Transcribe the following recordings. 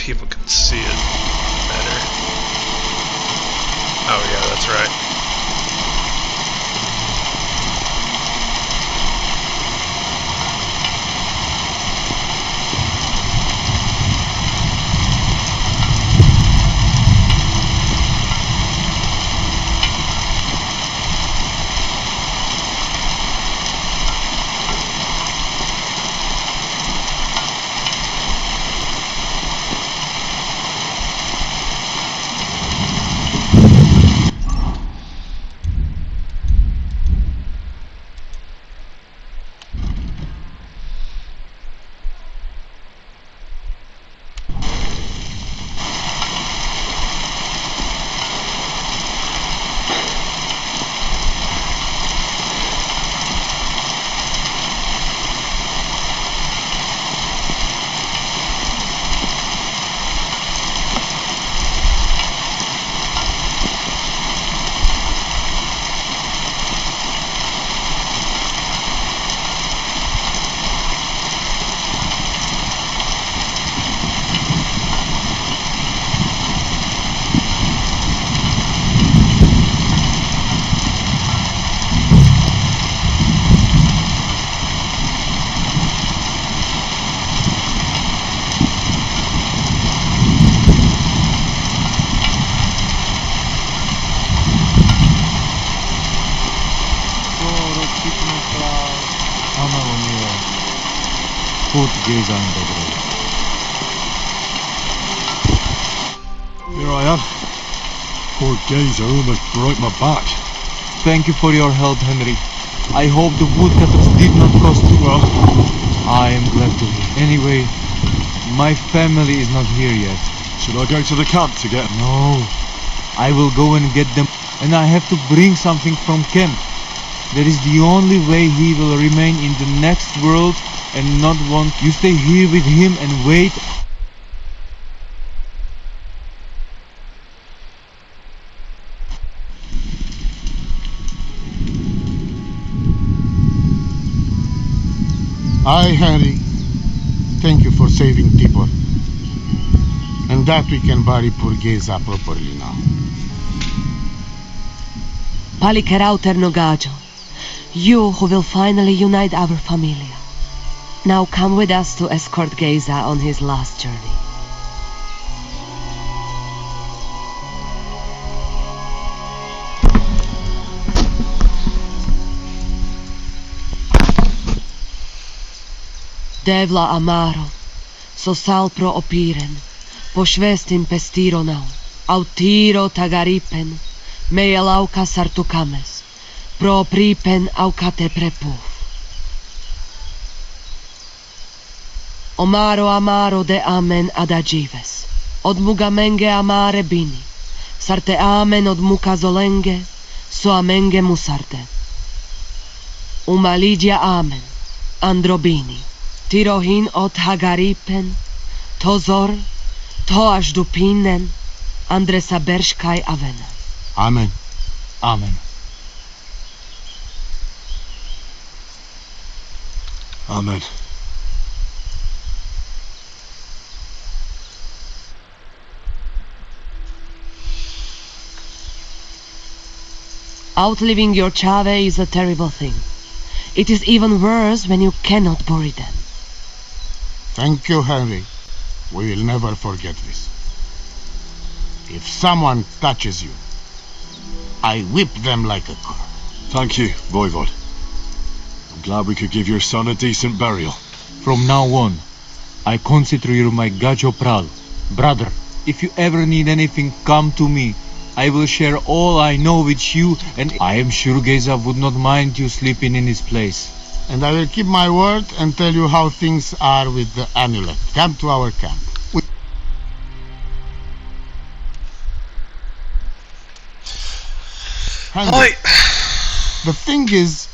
people can see it better. Oh yeah, that's right. Here I am. Poor gazer almost broke my back. Thank you for your help, Henry. I hope the woodcutters did not cost you. Well, I am glad to hear. Anyway, my family is not here yet. should I go to the camp to get them? No, I will go and get them, and I have to bring something from camp. That is the only way he will remain in the next world and not want you stay here with him and wait. I, Henry, thank you for saving Tipor. And that we can bury poor Geza properly now. Palikerauter Nogajo, you who will finally unite our familia. Now come with us to escort Geza on his last journey. Devla amaro, so sal pro opiren, pošvestin pestironau, autiro tagaripen, mejelauka sartukames, pro pripen aukate prepuf. Omaro amaro de amen adagives, od mugamenge amare bini, sarte amen od muka zolenge, so amenge musarte. Umalidia amen, androbini. Tirohin od Hagaripen, Tozor, Toaš Dupinen, Andresa Berškaj Avena. Amen. Amen. Amen. Outliving your chave is a terrible thing. It is even worse when you cannot bury them. Thank you, Henry. We will never forget this. If someone touches you, I whip them like a cur. Thank you, Voivod. I'm glad we could give your son a decent burial. From now on, I consider you my Gajo Pral, brother. If you ever need anything, come to me. I will share all I know with you, and I am sure Geza would not mind you sleeping in his place. And I will keep my word and tell you how things are with the amulet. Come to our camp. Henry, the thing is,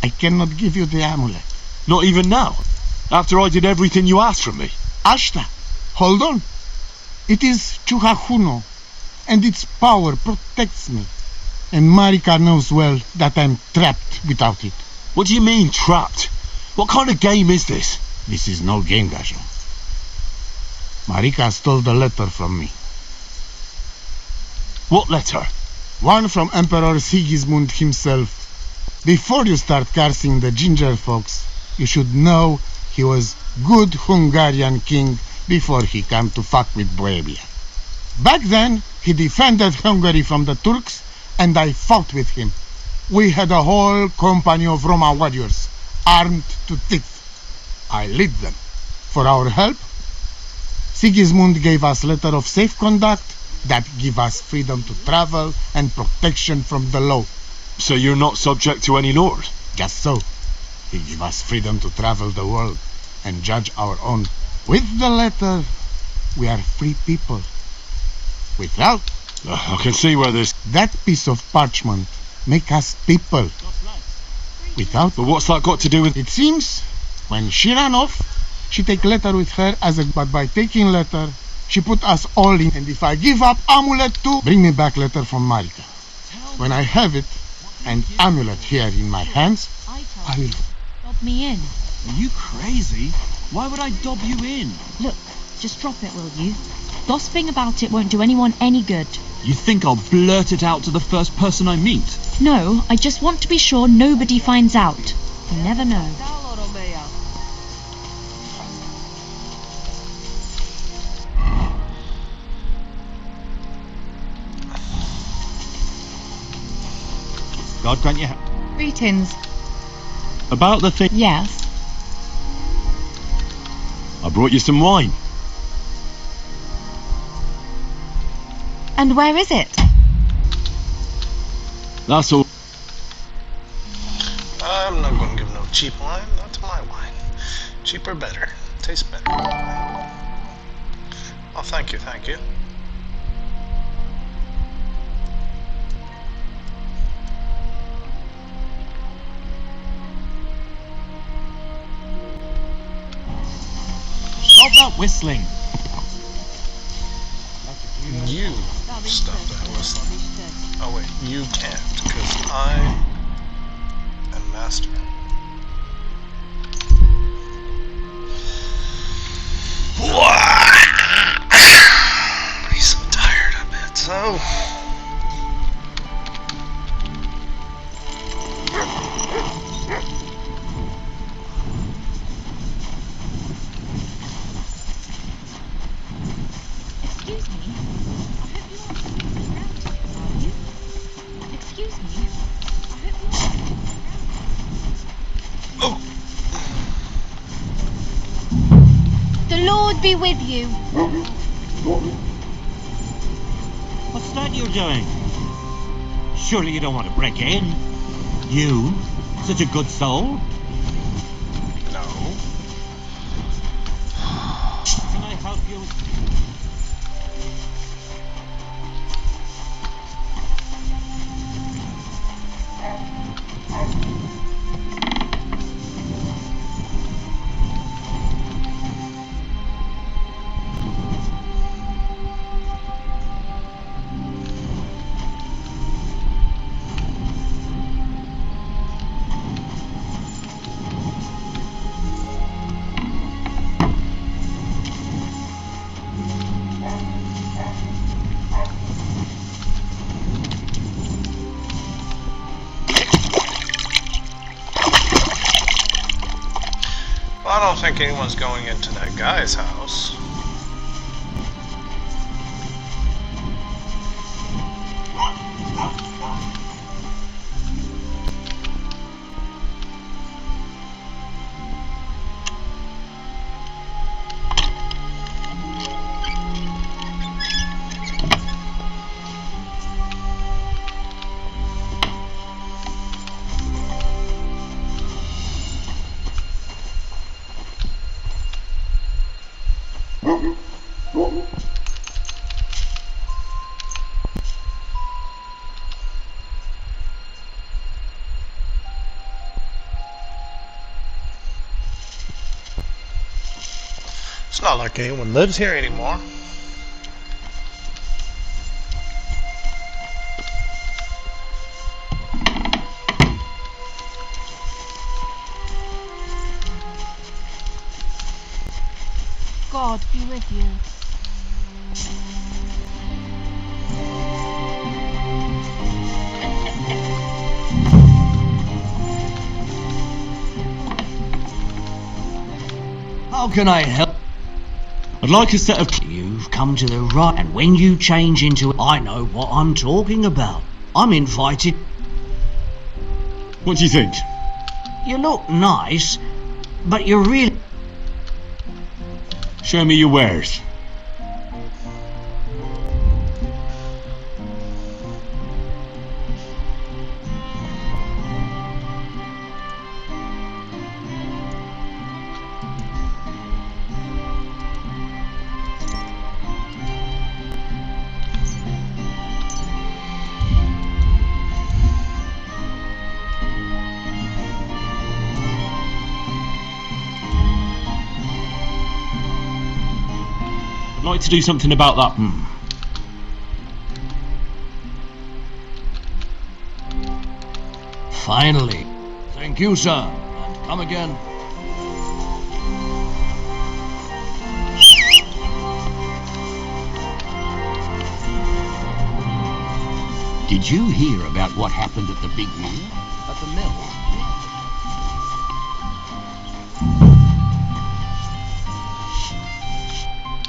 I cannot give you the amulet. Not even now? After I did everything you asked from me? Ashta, hold on. It is Chuhajuno, and its power protects me. And Marika knows well that I'm trapped without it. What do you mean, trapped? What kind of game is this? This is no game, Gajo. Marika stole the letter from me. What letter? One from Emperor Sigismund himself. Before you start cursing the ginger folks, you should know he was good Hungarian king before he came to fuck with Bohemia. Back then, he defended Hungary from the Turks, and I fought with him. We had a whole company of Roma warriors, armed to teeth. I lead them. For our help, Sigismund gave us letter of safe conduct that give us freedom to travel and protection from the law. So you're not subject to any lord? Just so. He give us freedom to travel the world and judge our own. With the letter, we are free people. Without, I can see where this... that piece of parchment make us people. Without, But what's that got to do with... it seems, when she ran off, she take letter with her as a... But by taking letter, she put us all in. And if I give up amulet too, bring me back letter from Marika. When I have it, and amulet here in my hands, I will... Dob me in. Are you crazy? Why would I dob you in? Look, just drop it, will you? Gossiping about it won't do anyone any good. You think I'll blurt it out to the first person I meet? No, I just want to be sure nobody finds out. You never know. God grant you... Greetings. About the thing... Yes. I brought you some wine. And where is it? That's all. I'm not going to give no cheap wine. That's my wine. Cheaper, better. Tastes better. Oh, thank you, thank you. Stop that whistling. You stop that whistling. Oh wait, you can't, because I am master. He's so tired, I bet so. Excuse me. I hope you aren't are you? Excuse me. I hope you aren't Oh, The Lord be with you. What's that you're doing? Surely you don't want to break in? You? Such a good soul? no. Can I help you? I don't think anyone's going into that guy's house. It's not like anyone lives here anymore. God be with you. How can I help? I'd like a set of... You've come to the right, and when you change into... I know what I'm talking about. I'm invited. What do you think? You look nice, but you're really... Show me your wares. I'd like to do something about that. Finally. Thank you, sir. And come again. Did you hear about what happened at the big mill? At the mill?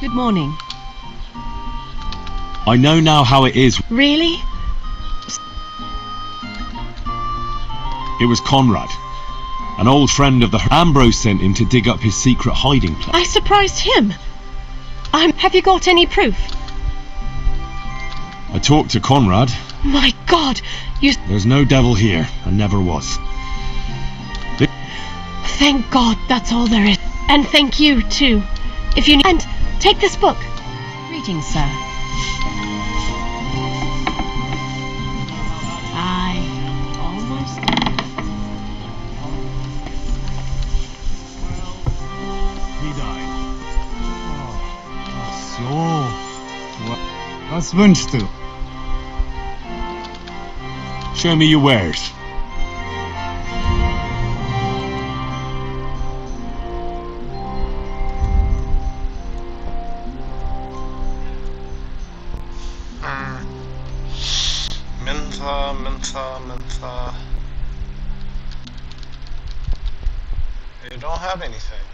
Good morning. I know now how it is. Really? It was Conrad, an old friend of the... Ambrose sent him to dig up his secret hiding place. I surprised him. Have you got any proof? I talked to Conrad. My God, you... There's no devil here, and never was. Thank God, that's all there is. And thank you, too. If you need... And take this book. Greetings, sir. I almost... He died. So, was wünschst du? Show me your wares. Mentha. You don't have anything.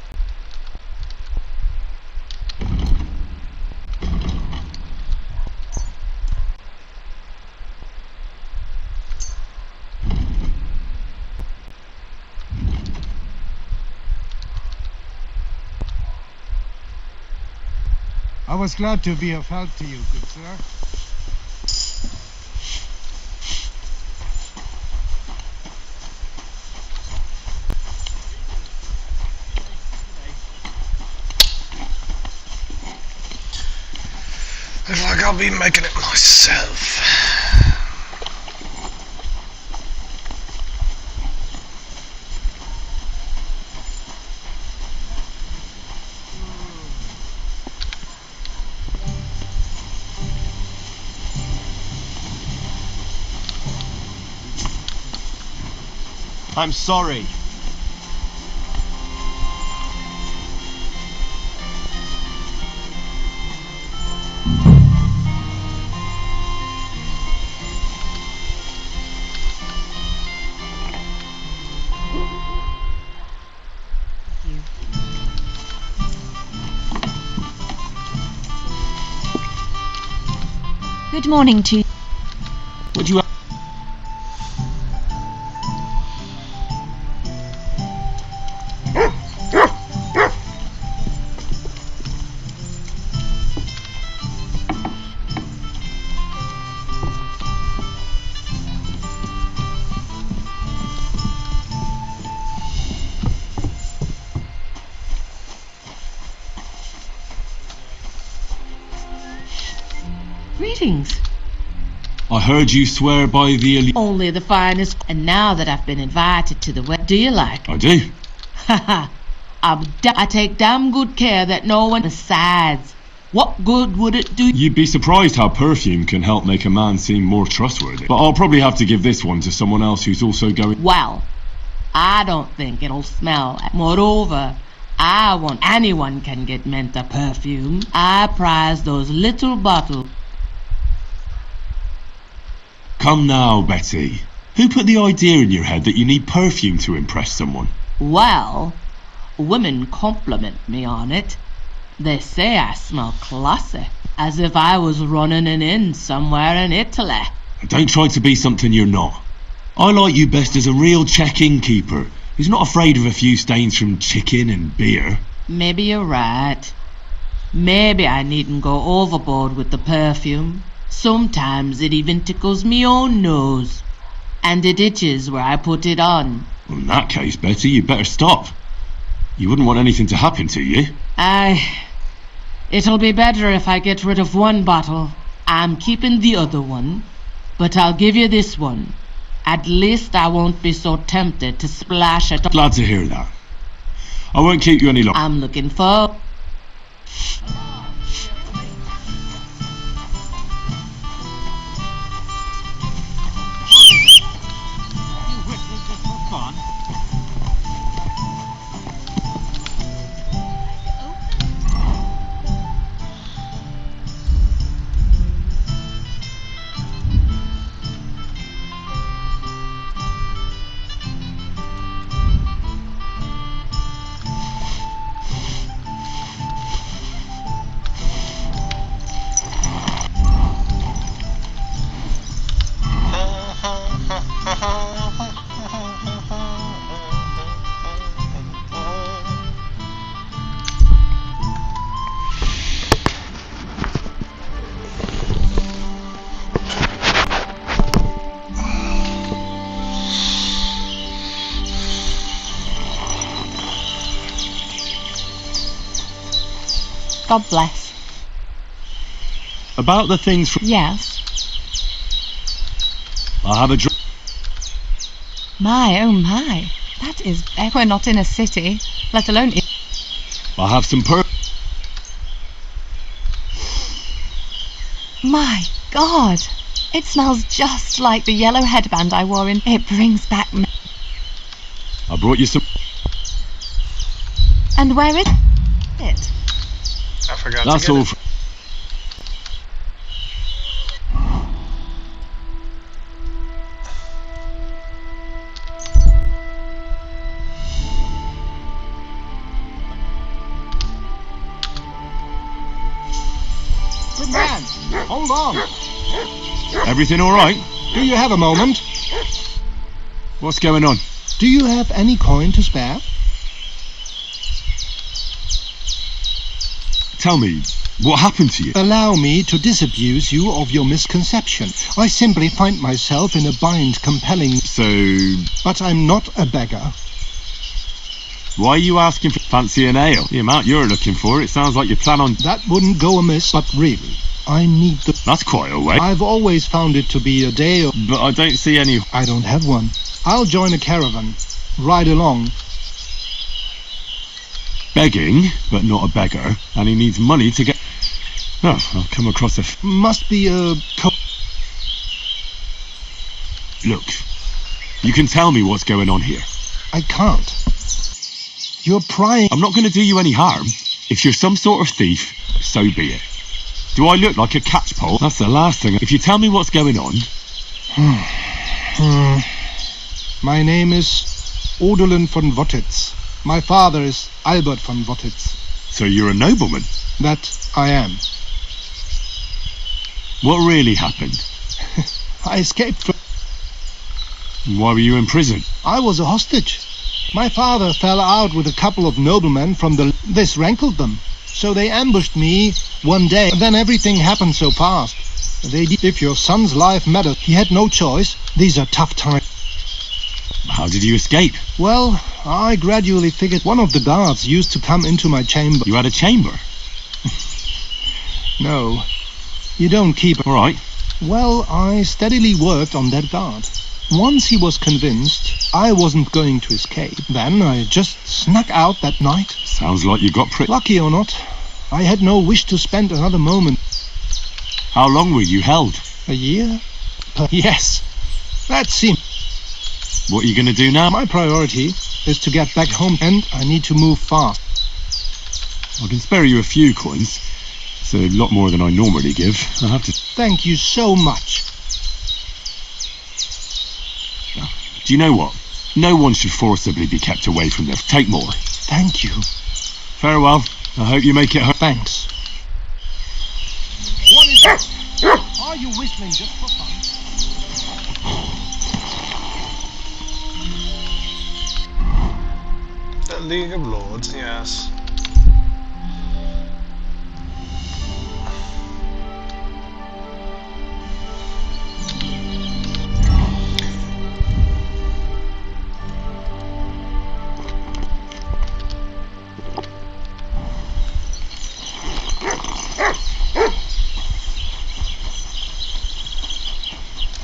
I was glad to be of help to you, good sir. Looks like I'll be making it myself. I'm sorry. Good morning to you. Would you... Greetings. I heard you swear by the elite... Only the finest. And now that I've been invited to the wedding, do you like it? I do. Haha. I take damn good care that no one... Besides, what good would it do? You'd be surprised how perfume can help make a man seem more trustworthy. But I'll probably have to give this one to someone else who's also going... Well, I don't think it'll smell. Moreover, I want anyone can get Menta perfume. I prize those little bottles. Come now, Betty. Who put the idea in your head that you need perfume to impress someone? Well, women compliment me on it. They say I smell classy, as if I was running an inn somewhere in Italy. Don't try to be something you're not. I like you best as a real check-in keeper who's not afraid of a few stains from chicken and beer. Maybe you're right. Maybe I needn't go overboard with the perfume. Sometimes it even tickles me own nose. And it itches where I put it on. Well, in that case, Betty, you better stop. You wouldn't want anything to happen to you. It'll be better if I get rid of one bottle. I'm keeping the other one. But I'll give you this one. At least I won't be so tempted to splash it. Glad to hear that. I won't keep you any longer. I'm looking for... God bless. About the things from... Yes. I'll have a drink. My, oh my. That is... We're not in a city, let alone... I'll have some My God. It smells just like the yellow headband I wore in... It brings back... I brought you some... And where is it? I forgot That's to get all. it. Good man, hold on. Everything all right? Do you have a moment? What's going on? Do you have any coin to spare? Tell me, what happened to you? Allow me to disabuse you of your misconception. I simply find myself in a bind compelling... So... But I'm not a beggar. Why are you asking for fancy an ale? The amount you're looking for, it sounds like you plan on... That wouldn't go amiss, but really, I need the... That's quite a way. I've always found it to be a day of... But I don't see any... I don't have one. I'll join a caravan. Ride along. Begging, but not a beggar, and he needs money to get... Oh, I'll come across a... Must be a... Look, you can tell me what's going on here. I can't. You're prying... I'm not going to do you any harm. If you're some sort of thief, so be it. Do I look like a catchpole? That's the last thing. If you tell me what's going on... My name is Odolin von Wottitz. My father is Albert von Wottitz. So you're a nobleman? That I am. What really happened? I escaped from... Why were you in prison? I was a hostage. My father fell out with a couple of noblemen from the... This rankled them. So they ambushed me one day. Then everything happened so fast. If your son's life mattered, he had no choice. These are tough times. How did you escape? Well, I gradually figured one of the guards used to come into my chamber. You had a chamber? No, you don't keep... All right. Well, I steadily worked on that guard. Once he was convinced I wasn't going to escape, then I just snuck out that night. Sounds like you got pretty... Lucky or not, I had no wish to spend another moment. How long were you held? A year? Yes, that seemed... What are you going to do now? My priority is to get back home, and I need to move fast. I can spare you a few coins. It's a lot more than I normally give. I have to... Thank you so much. Do you know what? No one should forcibly be kept away from their... Take more. Thank you. Farewell. I hope you make it home. Thanks. What is it? Are you whistling just for fun? The League of Lords, yes.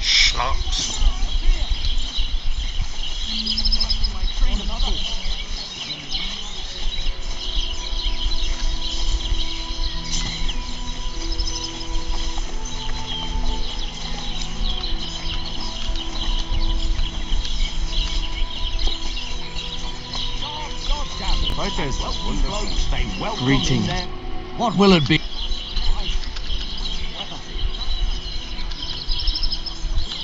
Schnapps. Greeting. What will it be?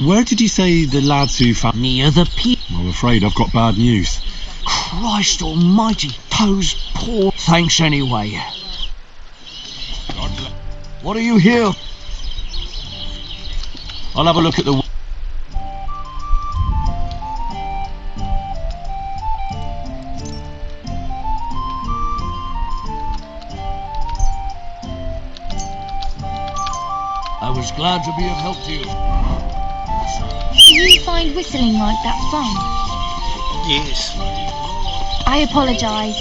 Where did you say the lads who found... Near the pit. I'm afraid I've got bad news. Christ almighty, those poor... Thanks anyway. What are you here? I'll have a look at the... I was glad to be of help to you. Do you find whistling like that fun? Yes. I apologise.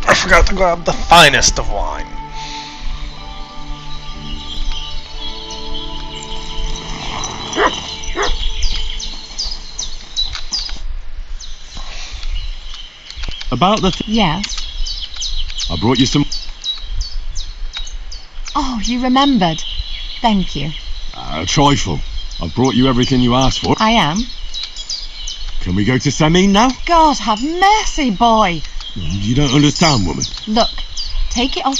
I forgot to grab the finest of wine. About the... Yes. I brought you some... Oh, you remembered. Thank you. A trifle. I've brought you everything you asked for. I am. Can we go to Samin now? God have mercy, boy. You don't understand, woman. Look, take it off.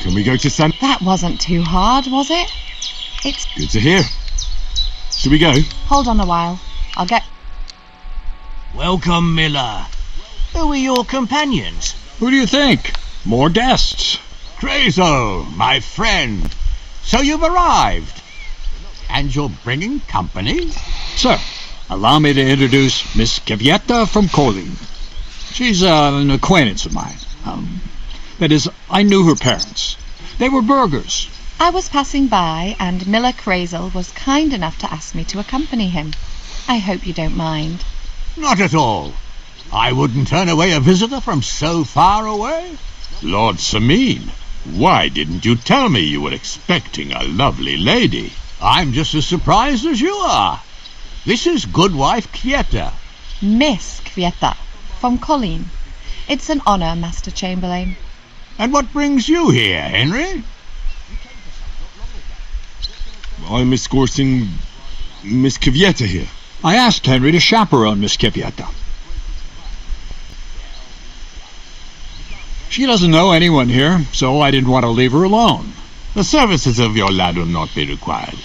Can we go to San... That wasn't too hard, was it? It's... Good to hear. Should we go? Hold on a while. I'll get... Welcome, Miller. Who are your companions? Who do you think? More guests. Crazo, my friend. So you've arrived. And you're bringing company? Sir, allow me to introduce Miss Kvyetta from Kolin. She's an acquaintance of mine. That is, I knew her parents. They were burghers. I was passing by, and Miller Crazel was kind enough to ask me to accompany him. I hope you don't mind. Not at all. I wouldn't turn away a visitor from so far away. Lord Sameen, why didn't you tell me you were expecting a lovely lady? I'm just as surprised as you are. This is Goodwife Kvyetta. Miss Kvyetta, from Colleen. It's an honour, Master Chamberlain. And what brings you here, Henry? I'm escorting Miss Kvyetta here. I asked Henry to chaperone Miss Kvyetta. She doesn't know anyone here, so I didn't want to leave her alone. The services of your lad will not be required.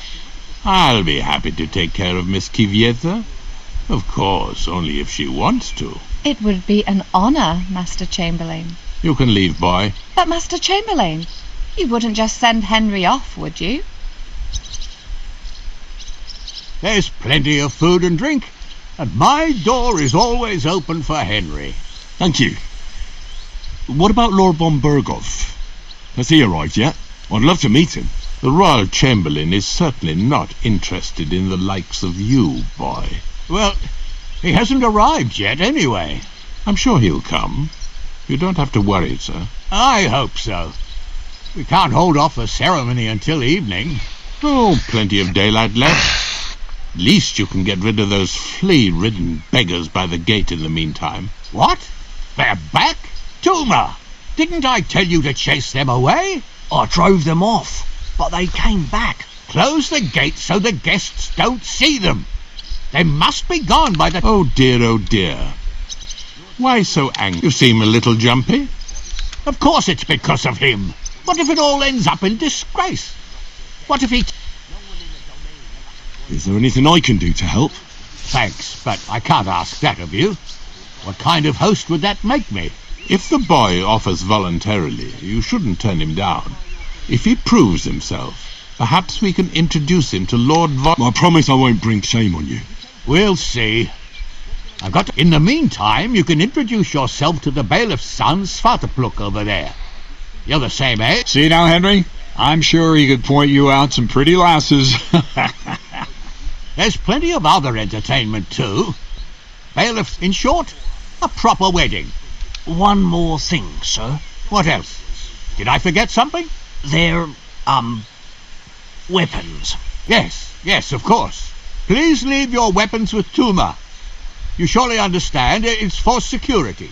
I'll be happy to take care of Miss Kvyetta. Of course, only if she wants to. It would be an honour, Master Chamberlain. You can leave, boy. But, Master Chamberlain, you wouldn't just send Henry off, would you? There's plenty of food and drink, and my door is always open for Henry. Thank you. What about Lord von Berghoff? Has he arrived yet? I'd love to meet him. The Royal Chamberlain is certainly not interested in the likes of you, boy. Well, he hasn't arrived yet anyway. I'm sure he'll come. You don't have to worry, sir. I hope so. We can't hold off the ceremony until evening. Oh, plenty of daylight left. At least you can get rid of those flea-ridden beggars by the gate in the meantime. What? They're back? Tuma, didn't I tell you to chase them away? I drove them off, but they came back. Close the gate so the guests don't see them. They must be gone by the... Oh dear. Why so angry? You seem a little jumpy. Of course it's because of him. What if it all ends up in disgrace? What if he... Is there anything I can do to help? Thanks, but I can't ask that of you. What kind of host would that make me? If the boy offers voluntarily, you shouldn't turn him down. If he proves himself, perhaps we can introduce him to Lord Von... I promise I won't bring shame on you. We'll see. I've got to... In the meantime, you can introduce yourself to the bailiff's son, Svartepluk, over there. You're the same age. See now, Henry? I'm sure he could point you out some pretty lasses. There's plenty of other entertainment, too. Bailiffs, in short, a proper wedding. One more thing, sir. What else? Did I forget something? They're, weapons. Yes, of course. Please leave your weapons with Tuma. You surely understand it's for security.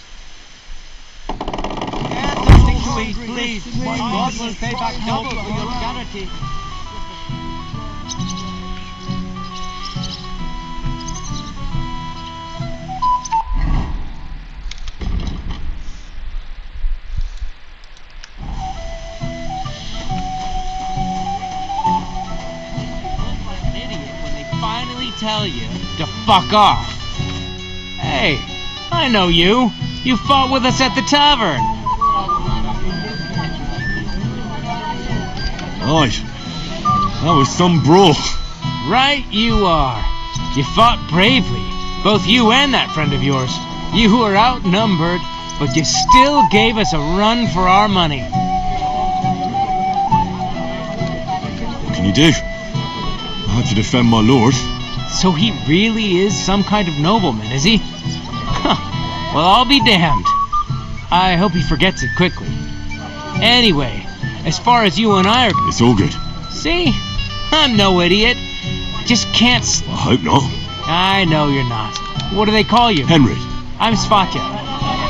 Something to eat, please. My God will pay back double for your charity. Tell you to fuck off. Hey, I know you. You fought with us at the tavern. Right. That was some brawl. Right you are. You fought bravely. Both you and that friend of yours. You were outnumbered, but you still gave us a run for our money. What can you do? I had to defend my lord. So he really is some kind of nobleman, is he? Huh. Well, I'll be damned. I hope he forgets it quickly. Anyway, as far as you and I are... It's all good. See? I'm no idiot. I just can't... I hope not. I know you're not. What do they call you? Henry. I'm Svatya.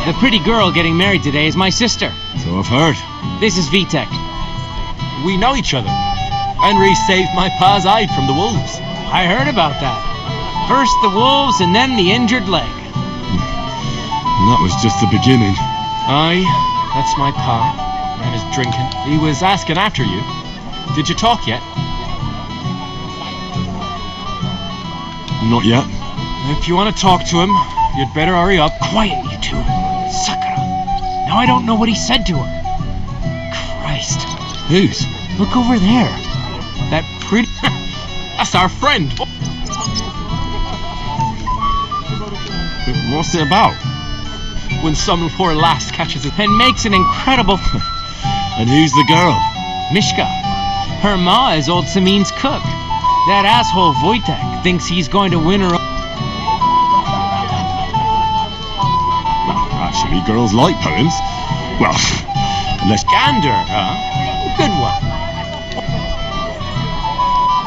The pretty girl getting married today is my sister. So I've heard. This is Vitek. We know each other. Henry saved my pa's eye from the wolves. I heard about that. First the wolves and then the injured leg. And that was just the beginning. Aye, that's my pa. And his drinking. He was asking after you. Did you talk yet? Not yet. If you want to talk to him, you'd better hurry up. Quiet, you two. Sakura. Now I don't know what he said to her. Christ. Whose? Look over there. That pretty... A That's our friend. What's it about? When some poor lass catches it and makes an incredible... And who's the girl? Mishka. Her ma is old Samin's cook. That asshole Wojtek thinks he's going to win her... Well, actually, girls like poems. Well, unless... Gander, huh? Good one.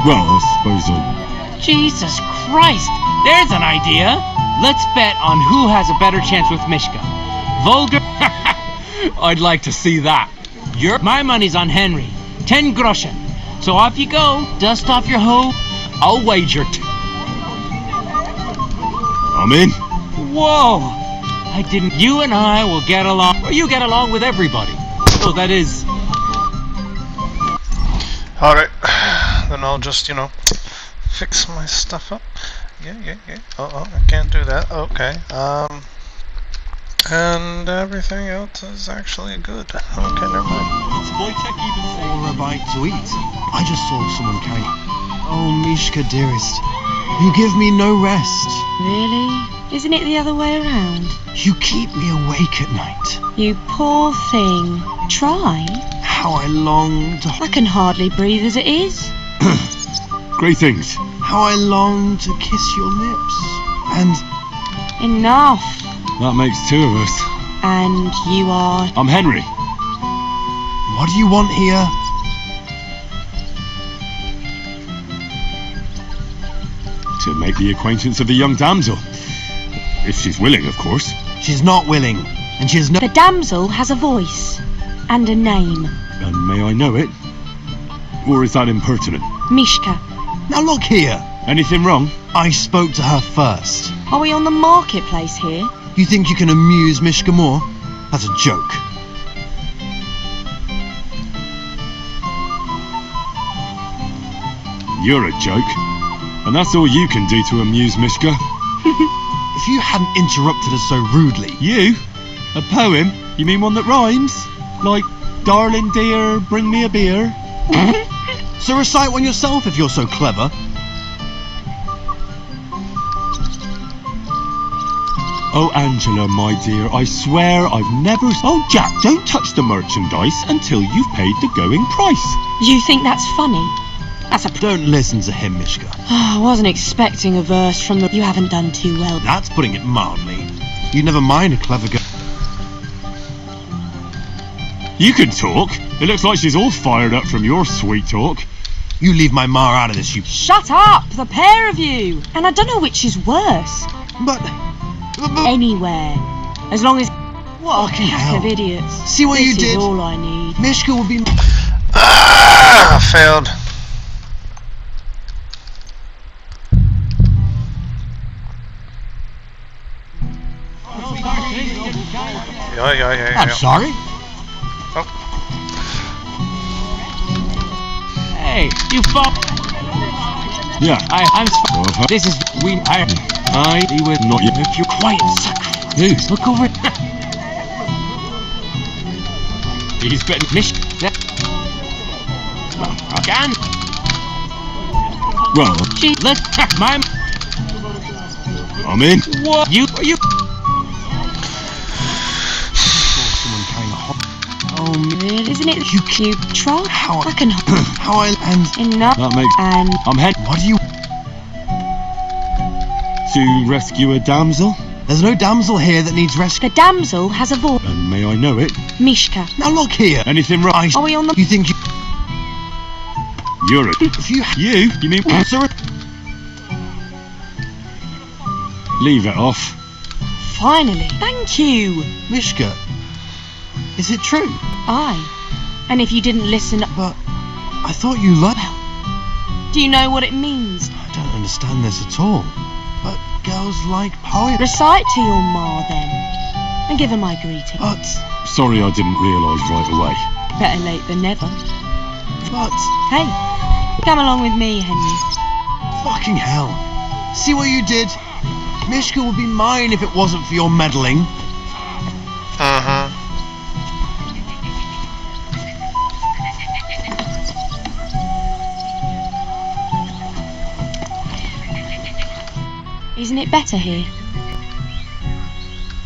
Well, I suppose I... Jesus Christ! There's an idea! Let's bet on who has a better chance with Mishka. Vulgar... I'd like to see that. My money's on Henry. 10 groschen. So off you go. Dust off your hoe. I'll wager I'm in. Whoa! I didn't... You and I will get along... Well, you get along with everybody. Oh, that is... Alright, then I'll just, you know, fix my stuff up. Yeah. Oh, I can't do that. Okay. And everything else is actually good. Okay, never mind. What's Wojtek even saying? Or a bite to eat. I just saw someone carrying... Oh, Mishka, dearest. You give me no rest. Really? Isn't it the other way around? You keep me awake at night. You poor thing. Try. How I long to... I can hardly breathe as it is. Greetings. How I long to kiss your lips. And... Enough. That makes two of us. And you are... I'm Henry. What do you want here? To make the acquaintance of the young damsel. If she's willing, of course. She's not willing. And she has no... The damsel has a voice. And a name. And may I know it? Or is that impertinent? Mishka. Now look here. Anything wrong? I spoke to her first. Are we on the marketplace here? You think you can amuse Mishka more? That's a joke. You're a joke. And that's all you can do to amuse Mishka. If you hadn't interrupted us so rudely... You? A poem? You mean one that rhymes? Like, darling dear, bring me a beer? So recite one yourself if you're so clever. Oh, Angela, my dear, I swear I've never... Oh, Jack, don't touch the merchandise until you've paid the going price. You think that's funny? That's a... Don't listen to him, Mishka. I wasn't expecting a verse from the... You haven't done too well. That's putting it mildly. You never mind a clever girl. You can talk. It looks like she's all fired up from your sweet talk. You leave my ma out of this, you... Shut up, the pair of you! And I don't know which is worse. But... Anywhere. As long as... What a pack of idiots. See what you did? This is all I need. Mishka will be... Ah, failed. Yeah. I'm sorry. Oh. Hey, you fuck. Yeah. I'm... This is... I be with... Not yet. If you're quiet, sucker. Who's? Look over... He's been... Mishka. Again. Well... Gee, let's... My... I'm in. What? You... Oh, really? Isn't it? You try? How I can... How I... And... Enough. That makes... And... I'm head... What do you... To rescue a damsel? There's no damsel here that needs rescue. The damsel has a voice. And may I know it? Mishka. Now look here. Anything right? Are we on the... You think you... You're a... If you... You mean... Sir... Leave it off. Finally. Thank you. Mishka. Is it true? Aye. And if you didn't listen... But... I thought you liked... Do you know what it means? I don't understand this at all. But girls like poetry. Recite to your ma, then. And give her my greeting. But... Sorry I didn't realise right away. Better late than never. But... Hey, come along with me, Henry. Fucking hell. See what you did? Mishka would be mine if it wasn't for your meddling. Uh-huh. Isn't it better here?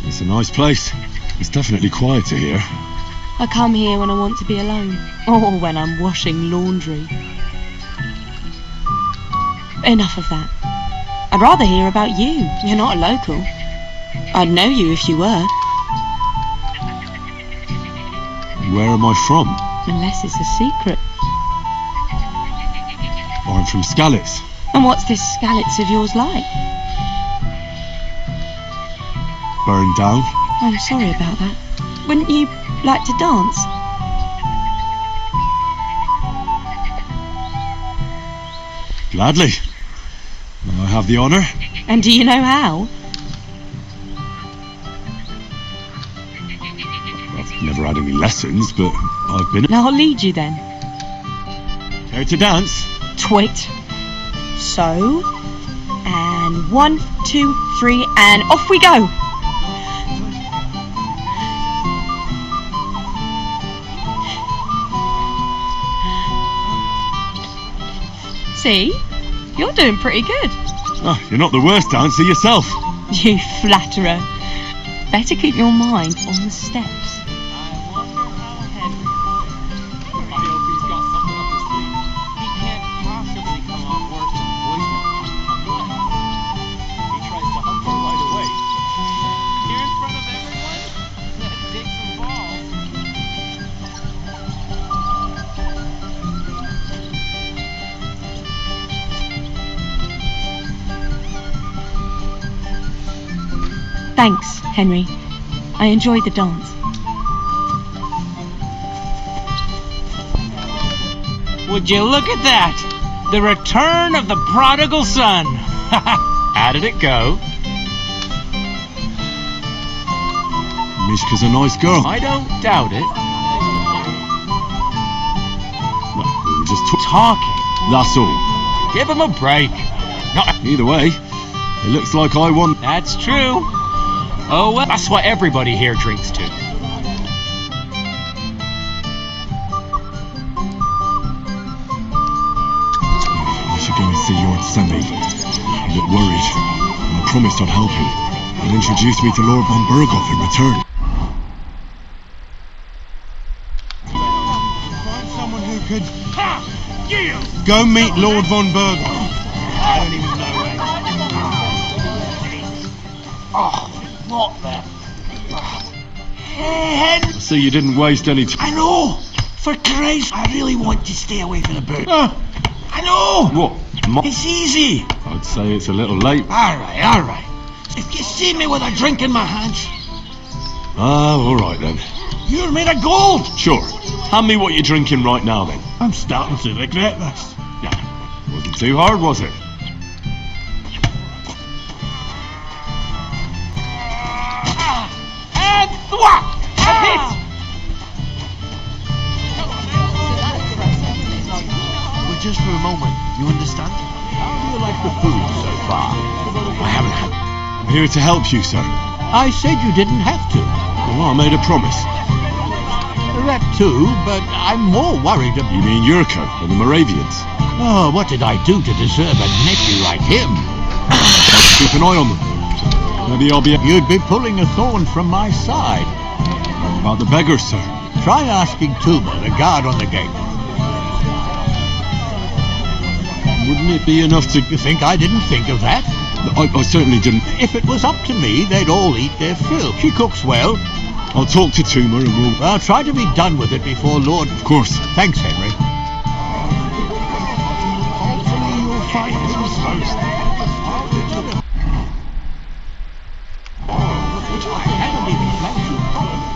It's a nice place. It's definitely quieter here. I come here when I want to be alone, or when I'm washing laundry. Enough of that. I'd rather hear about you. You're not a local. I'd know you if you were. Where am I from? Unless it's a secret. I'm from Skalitz. And what's this Skalitz of yours like? Burned down. I'm sorry about that. Wouldn't you like to dance? Gladly. May I have the honour? And do you know how? I've never had any lessons, but I've been... I'll lead you then. Care to dance? Twit. So, and 1, 2, 3, and off we go. See? You're doing pretty good. Oh, you're not the worst dancer yourself. You flatterer. Better keep your mind on the steps. I hope he's got something up his sleeve. He can't possibly come off worse than poison. What? He tries to hump her right away. Here in front of everyone? That dicks and balls. Thanks, Henry. I enjoyed the dance. Would you look at that? The return of the prodigal son. How did it go? Mishka's a nice girl. I don't doubt it. Well, we were just Talking. That's all. Give him a break. Either way, it looks like I won. That's true. Oh, well, that's what everybody here drinks to. I should go and see Lord Semi. He looked worried, and I promised I'd help him. He'll introduce me to Lord von Berghoff in return. Find someone who could... Go meet Lord von Berghoff. I don't even know where. Oh, what the... So you didn't waste any time. I know! For Christ, I really want to stay away from the boot. I know! What? It's easy! I'd say it's a little late. Alright. If you see me with a drink in my hands... Ah, alright then. You're made of gold! Sure. Hand me what you're drinking right now then. I'm starting to regret this. Yeah. Wasn't too hard, was it? And thwack! A hit! But just for a moment, you understand? How do you like the food so far? I haven't had... I'm here to help you, sir. I said you didn't have to. Well, I made a promise. That too, but I'm more worried about... You mean Yurko and the Moravians? Oh, what did I do to deserve a nephew like him? I'll keep an eye on them. Maybe I'll be... You'd be pulling a thorn from my side. About the beggars, sir. Try asking Tuma, the guard on the gate. Wouldn't it be enough to... You think I didn't think of that? I certainly didn't. If it was up to me, they'd all eat their fill. She cooks well. I'll talk to Tuma and we'll... Well, try to be done with it before Lord... Of course. Thanks, Henry. Hopefully you'll find some toast.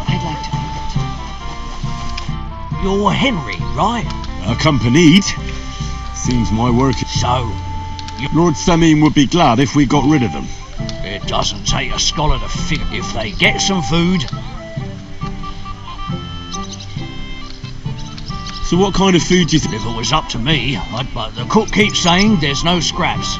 I'd like to think You're Henry, right? Accompanied. Seems my work... So, Lord Samin would be glad if we got rid of them. it doesn't take a scholar to figure if they get some food. So what kind of food do you think? If it was up to me, but the cook keeps saying there's no scraps.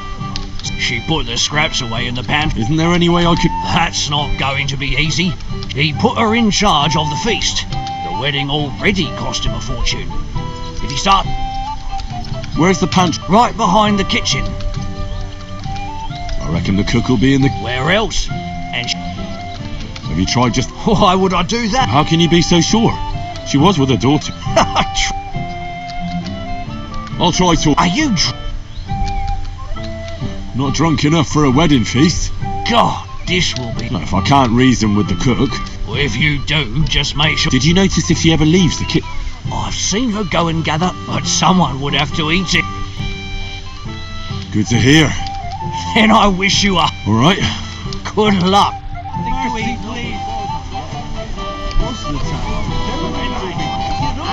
She put the scraps away in the pantry. Isn't there any way I could... That's not going to be easy. He put her in charge of the feast. The wedding already cost him a fortune. If he start... Where's the pantry? Right behind the kitchen. I reckon reckon the cook will be in the... Where else? And Have you tried just... why would I do that? How can you be so sure? She was with her daughter. I'll try to... Are you Not drunk enough for a wedding feast. God, this will be... If I can't reason with the cook... Well, if you do, just make sure... Did you notice if she ever leaves the kitchen? I've seen her go and gather, but someone would have to eat it. Good to hear. Then I wish you a... All right. Good luck.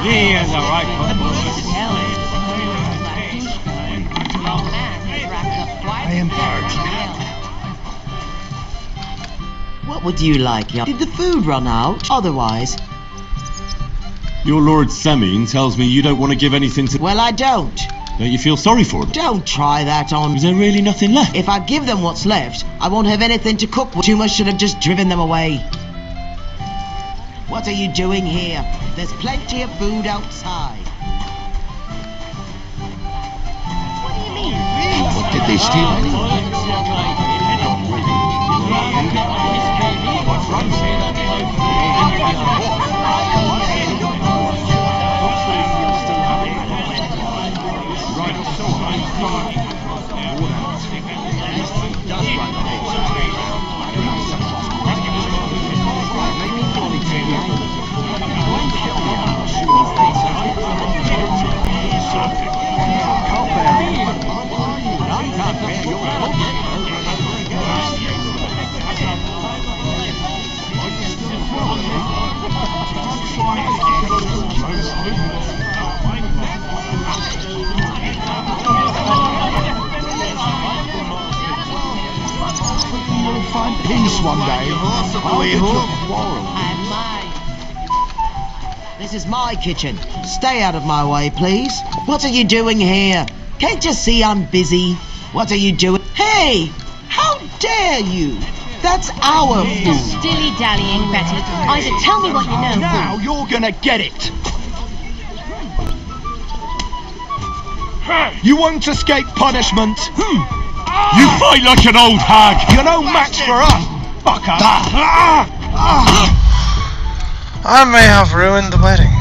Here's a right one. I am What would you like, young? Did the food run out? Otherwise... Your Lord Semine tells me you don't want to give anything to... Well, I don't. Don't you feel sorry for them? Don't try that on... Is there really nothing left? If I give them what's left, I won't have anything to cook with. Tumor should have just driven them away. What are you doing here? There's plenty of food outside. What did they steal? Peace one day. This is my kitchen. Stay out of my way, please. What are you doing here? Can't you see I'm busy? What are you doing? Hey! How dare you? That's our food. Dilly-dallying, Betty. Either tell me what you know. Now you're gonna get it. You won't escape punishment. You fight like an old hag. You're no match for us, fucker. I may have ruined the wedding.